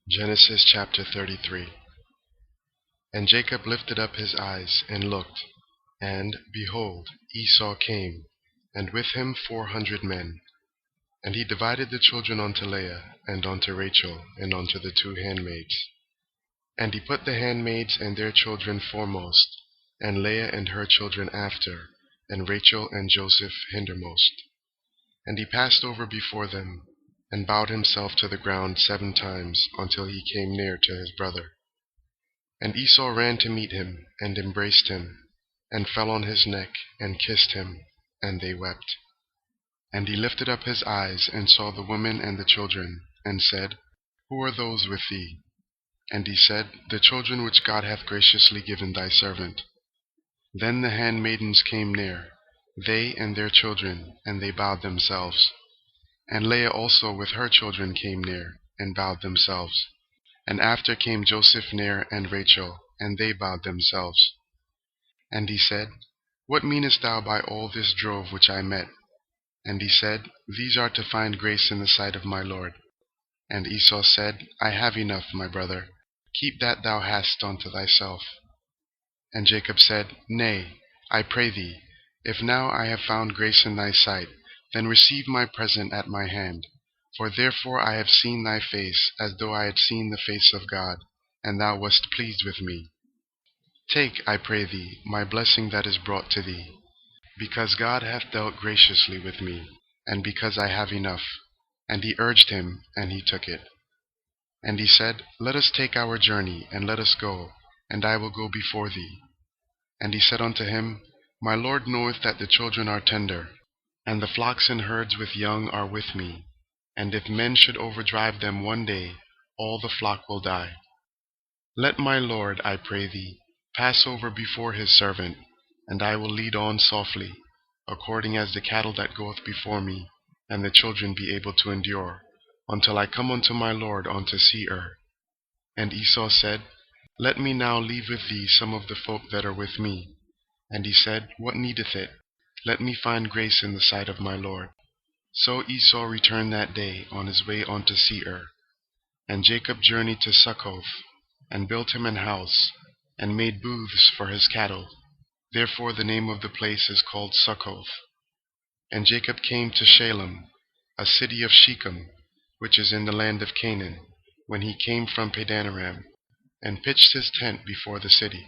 Genesis chapter 33. And Jacob lifted up his eyes and looked, and, behold, Esau came, and with him 400 men. And he divided the children unto Leah, and unto Rachel, and unto the 2 handmaids. And he put the handmaids and their children foremost, and Leah and her children after, and Rachel and Joseph hindermost. And he passed over before them, and bowed himself to the ground 7 times, until he came near to his brother. And Esau ran to meet him, and embraced him, and fell on his neck, and kissed him, and they wept. And he lifted up his eyes, and saw the women and the children, and said, Who are those with thee? And he said, The children which God hath graciously given thy servant. Then the handmaidens came near, they and their children, and they bowed themselves. And Leah also with her children came near, and bowed themselves. And after came Joseph near, and Rachel, and they bowed themselves. And he said, What meanest thou by all this drove which I met? And he said, These are to find grace in the sight of my Lord. And Esau said, I have enough, my brother. Keep that thou hast unto thyself. And Jacob said, Nay, I pray thee, if now I have found grace in thy sight, then receive my present at my hand. For therefore I have seen thy face, as though I had seen the face of God, and thou wast pleased with me. Take, I pray thee, my blessing that is brought to thee, because God hath dealt graciously with me, and because I have enough. And he urged him, and he took it. And he said, Let us take our journey, and let us go, and I will go before thee. And he said unto him, My Lord knoweth that the children are tender, and the flocks and herds with young are with me. And if men should overdrive them one day, all the flock will die. Let my Lord, I pray thee, pass over before his servant, and I will lead on softly, according as the cattle that goeth before me, and the children be able to endure, until I come unto my Lord unto Seir. And Esau said, Let me now leave with thee some of the folk that are with me. And he said, What needeth it? Let me find grace in the sight of my Lord. So Esau returned that day on his way unto Seir. And Jacob journeyed to Succoth, and built him an house, and made booths for his cattle. Therefore the name of the place is called Succoth. And Jacob came to Shalem, a city of Shechem, which is in the land of Canaan, when he came from Padanaram, and pitched his tent before the city.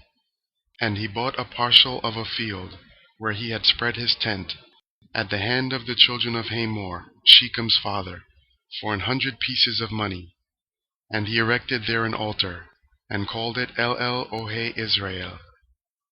And he bought a parcel of a field, where he had spread his tent, at the hand of the children of Hamor, Shechem's father, for 100 pieces of money. And he erected there an altar, and called it El-El-Ohe Israel,